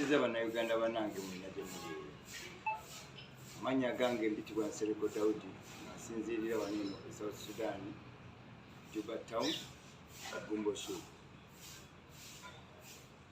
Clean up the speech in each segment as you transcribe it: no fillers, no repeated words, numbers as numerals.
Nziza bannayuganda bannange mwenna gye muli. Amanya gange mbitibwa Nsereko Daudi, asinziirira wano eno e South Sudan, Juba Town, Kagumbo Show.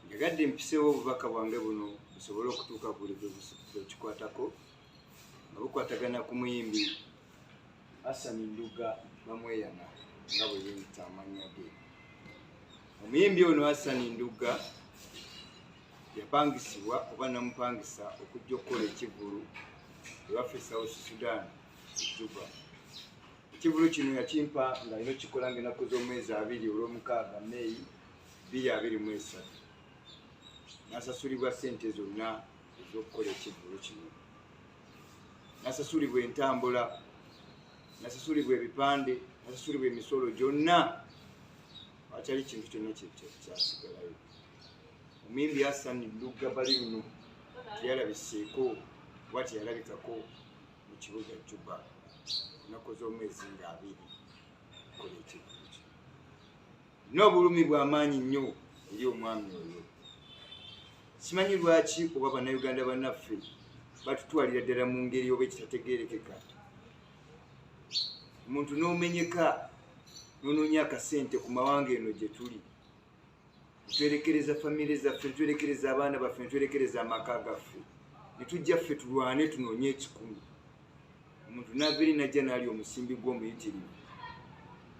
Njagadde mpiseewo obubaka bwange buno busobole okutuuka buli bwe kikwatako nga bukwatagana ku muyimbi Hassan Nduga bamweyana nga bwe yeeyita amannya ge. Omuyimbi ono Hassan Nduga yapangisibwa oba namupangisa okujja okukola ekivulu ewaffe South Sudan Juba. Ekivulu kino yakimpa nga ino kikola ng'ennaku z'omwezi 2 olw'omukaaga Mei 2023. Nasasulibwa ssente zonna ez'okukola ekivulu kino. Nasasulibwa entambula, nasasulibwa ebipande, nasasulibwa emisolo gyonna. Wakyali kintu kyonna kyasigalayo. Omuyimbi Hassan Nduga bali luno teyalabiseeko oba teyalabikako mu kibuga Juba ennaku z'omwezi nga 2 okukola ekivulu kino. N'obulumi bw'amaanyi nnyo eri omwami oyo. Simanyi lwaki oba bannayuganda bannaffe batutwalira ddala mu ngeri oba ekitategeerekeka. Omuntu n'omenyeka n'onoonya akasente ku mawanga eno gye tuli. Twerekereza famire zaffe, twerekereza abaana baffe, twerekereza amaka gaffe. Ne tujja ffe tulwane tunoonye ekikumi. Omuntu n'abeera n'ajja n'ali omusimbi gw'omuyitirivu.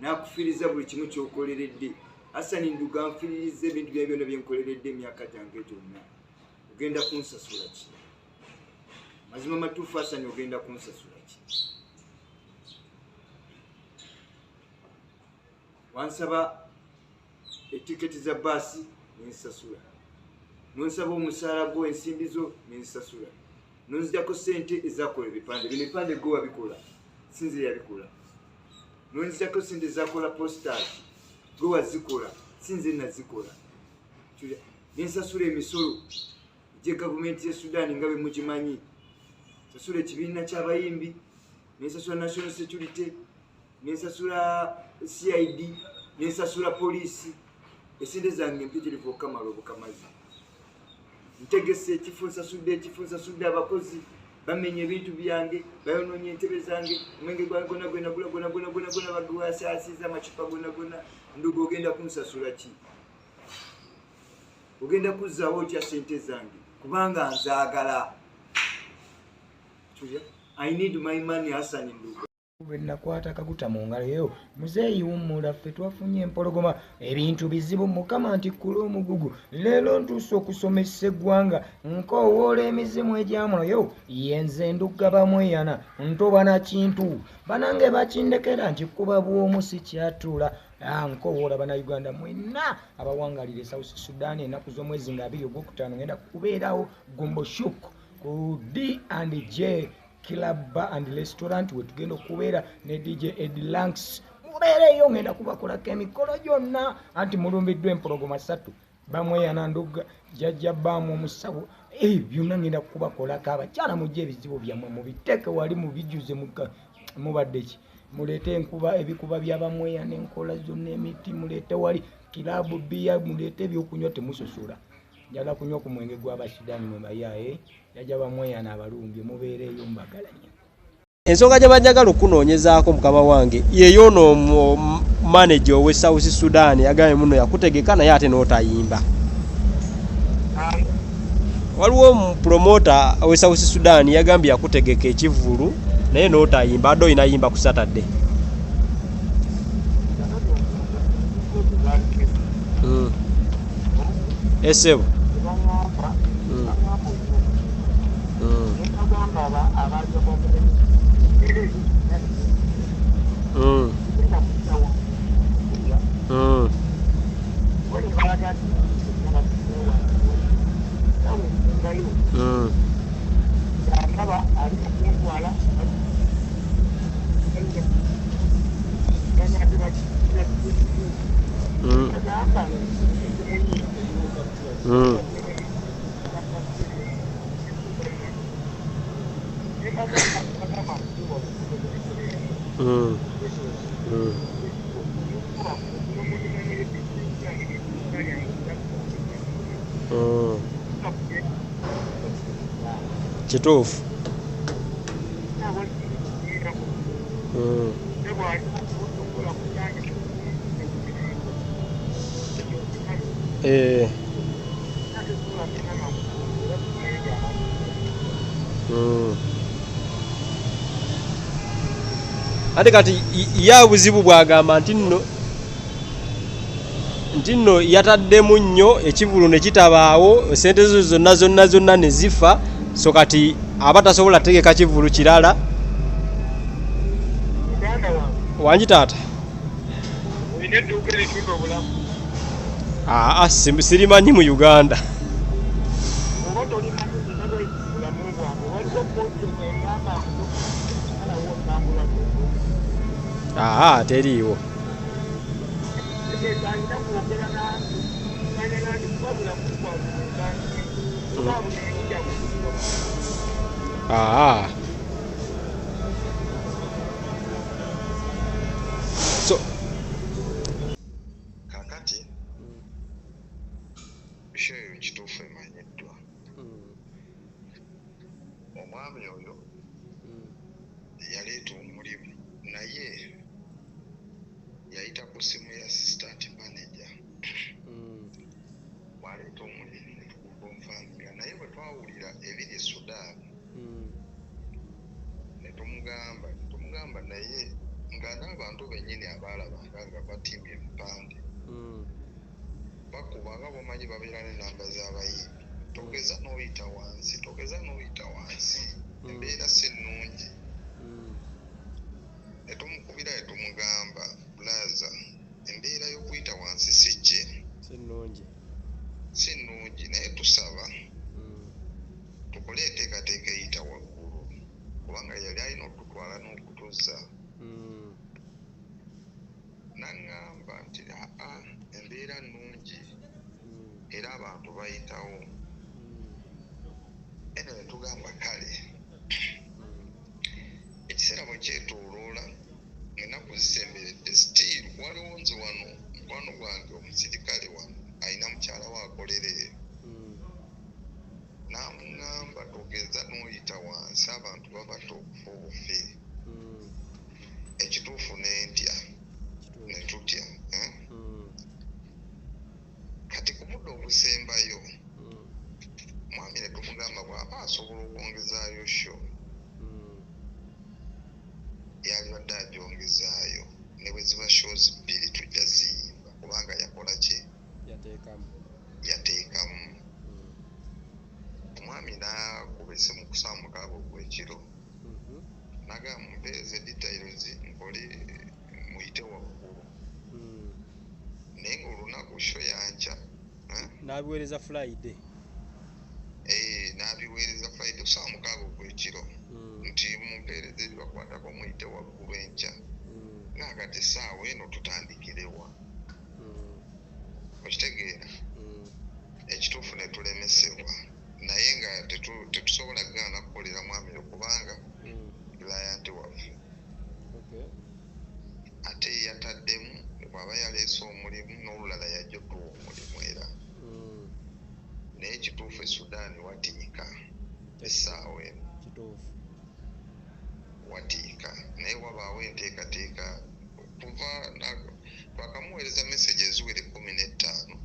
N'akufiiriza buli kimu ky'okoleredde. Hassan Nduga anfiiririzza ebintu bya byonna bye nkoleredde emyaka gyange gyonna. Ogenda kunsasula ki? Mazima matuufu Hassan ogenda kunsasula ki? Wansaba etiketi za baasi nensasula. Nonsaba omusaala gwo ensimbi zo nensasula. Nonzijako ssente ezakola ebipande. Bino ebipande gwe wabikola, sinze yabikola. Nonzijako ssente ezakola postage, gwe wazikola, sinze nazikola. Nensasula emisolo gye gavumenti ya Sudan nga bwe mugimanyi. Nsasula ekibiina ky'abayimbi, nensasula National Security, nensasula CID, nensasula poliisi. Esente zange mpitirivu okamala obukamazi. Ntegese ekifo nsasudde abakozi bamenye ebintu byange, bayonoonye entebe zange, omwenge gwange gonna baguwasaasiza amacupa gonna. Nduga ogenda kunsasula ki? Ogenda kuzzaawo otya ssente zange? Kubanga nzaagala. I need my money, Hassan Nduga. Nakwata kaguta mu ngalo yo muzeeyi wummula ffe twafunye empologoma ebintu bizibu mukama nti kula omugugu leero ntuuse okusomesa eggwanga nkowoola emizimu egyamuloyo yenze Nduga bamweyana ntoba na kintu banange bakindekera nti kuba bw'omu si kyatula nkowoola bannayuganda mwenna abawangalire South Sudan ennaku z'omwezi nga 2 Ogwokutaano ngenda kubeerawo Gumbo Shook ku D&J Club and Restaurant we tugenda okubeera ne DJ Ed Lanks mubeereyo ngenda kubakolako emikolo gyonna anti mulumbiddwa empologoma 3 bamweyana Nduga jjajja baamu omusawo byonna ngenda kubakolako abakyala mujje ebizibu byammwe mubiteeke wali mubijuze mubadde ki muleete enkuba ebikuba by'abamweyana enkola zonna emiti muleete wali kilabu bbiya muleete ebyokunywa temusosula njagala kunywa ku mwenge gw'Abasudaani mwe bayaye yajja bamweyana abalumbye mubeereyo mbagalanye. Ensonga gye banjagala okunoonyezaako mukama wange yeyo ono manager owe South Sudan yagambye muno yakutegeka naye ate n'otayimba. Waliwo promoter owe South Sudan yagambye yakutegeka ekivulu naye n'otayimba ado inayimba ku Saturday. Esebo. kituufu. Ate kati ya buzibu bwagamba nti nno yataddemu nnyo ekivulu ne kitabaawo, sente zo zonna ne zifa, so kati aba tasobola tegeka kivulu kirala. Wangi taata? Sirimanyi mu Uganda. Teriiwo. So kakati bishoyo kituufu emanyiddwa. Omwami oyo yaleeta omulimu naye yayita ku simu ya assistant manager. Waleeta omulimu netukukonfaminga naye bwe twawulira ebiri Sudan netumugamba naye nga n'abantu bennyini abaalabanga nga batimbye ebipande bakubanga bomanyi babeera n'enamba z'abayimbi. Togeza n'oyita wansi embeera si nnungi. Netumukubira netumugamba blaza, embeera y'okuyita wansi si nnungi naye tusaba tukole enteekateeka eyita waggulu kubanga yali alina okututwala n'okutuzza. Naŋŋamba nti embeera nnungi era abantu bayitawo. Eno netugamba kale ekiseera bwe kyetooloola ennaku zisemberedde still waliwo nze wano mukwano gwange omusirikale wano alina mukyala we akolera eyo. Namuŋŋamba togeza n'oyita wansi abantu babata okufa obufe. Ekituufu n'entya netutya. Kati ku budde obusembayo mwami netumugamba bw'aba asobola okwongezaayo sho yalibadde agyongezaayo ne bwe ziba shows 2 tujja ziyimba kubanga yakola ki yateekamu. Omwami n'akuba essimu ku saa 6 ogw'ekiro nagamba mumpeereze details nkole muyite waggulu. Naye ng'olunaku sho yankya n'abiweereza Friday. N'abiweereza Friday saa 6 ogw'ekiro nti mumpeereze ebibakwatako muyite waggulu enkya. Ng'akati essaawa eno tutandikirewa. Okitegeera? Ekituufu ne tulemesebwa naye nga tetusobola kugaana kukolera mwami kubanga client waffe. Ate yataddemu bw'aba yaleese omulimu n'olulala yajja otuwa omulimu era. Naye ekituufu e Sudan watiika essaawa eno watiika naye wabaawo enteekateeka kuva twakamuweereza message eziwere 15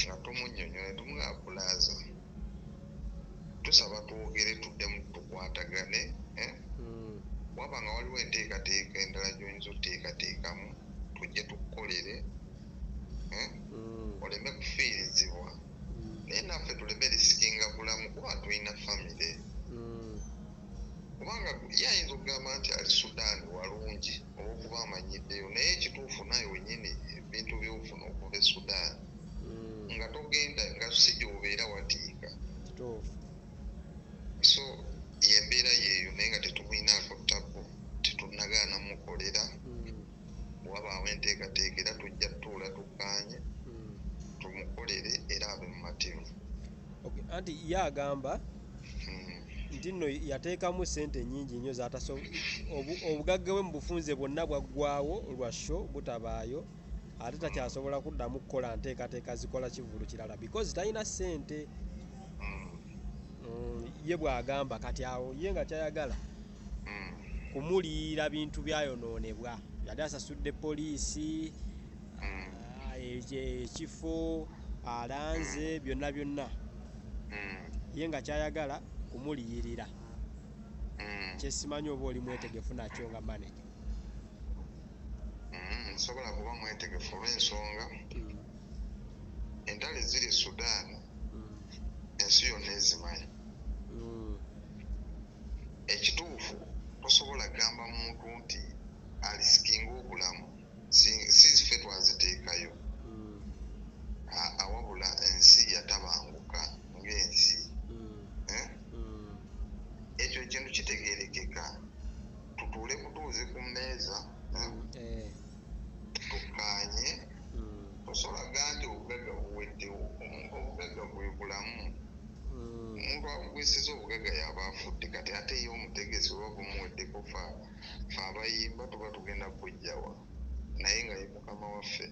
nga tumunnyonnyola tumugabulaza tusaba twogere tuddemu tukwatagane. Wabanga waliwo enteekateeka endala gy'oyinza oteekateekamu tujje tukukolere oleme kufiirizibwa naye naffe tuleme risikinga bulamu kuba tulina famire. Kubanga yayinza okugamba nti ali Sudan walungi olw'okuba amanyiddeyo naye ekituufu naye wenyini ebintu by'ofuna okuva e Sudan nga togenda nga si gy'obeera watiika. So yembeera yeeyo naye nga tetumwinaako ttabo tetunnagaana mukolera. Wabaawo enteekateeka era tujja tutuula tukkaanye tumukolere era abe mumativu. Anti ye agamba nti nno yateekamu sente nnyingi nnyo obugagga bwe mu bufunze bwonna bwaggwaawo lwa sho butabaayo ate takyasobola kuddamu kukola nteekateeka zikola kivulu kirala because talina ssente. ye bw'agamba kati awo ye nga kyayagala kumuliyira bintu byayonoonebwa, yali asasudde poliisi ekifo alanze byonna byonna, ye nga kyayagala kumuliyirira. Kyesimanyi oba oli mwetegefu nakyo nga manager. Nsobola kuba mwetegefu olw'ensonga entale ziri Sudan ensi yonna ezimanyi. Ekituufu tosobola gamba muntu nti alisikinga obulamu si ffe twaziteekayo, awabula ensi yatabanguka ng'ensi. Ekyo ekintu kitegeerekeka, tutuule butuuzi ku mmeeza tukkaanye. Tosolaga nti obugagga buweddewo, obugagga bwe bulamu. Omuntu agwisiza obugagga yaba afudde, kati ate ye omutegesi oba bumuweddeko fe abayimba tuba tugenda kujjawa naye nga ye mukama waffe.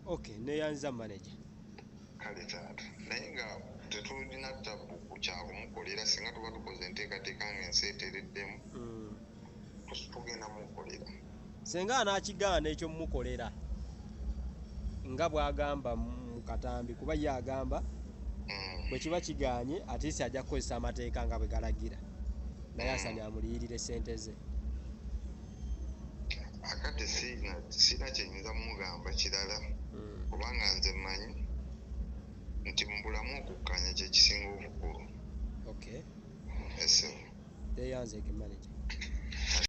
Okay, neyanza manager. Kale taata, naye nga tetulina tabu ku kyakumukolera singa tuba tukoze enteekateeka ng'ensi eteereddemu tugenda mukolera. Senga anaakigaana ekyo mumukolera nga bw'agamba mu katambi, kuba ye agamba bwe kiba kigaanye ate si ajja kukozesa amateeka nga bwe galagira, naye Hassan amuliyirire ssente ze. Akati sina kyenyinza mugamba kirala kubanga nze mmanyi nti mu bulamu okukkaanya kye kisinga obukulu. Okay. Ese Neyanze manager.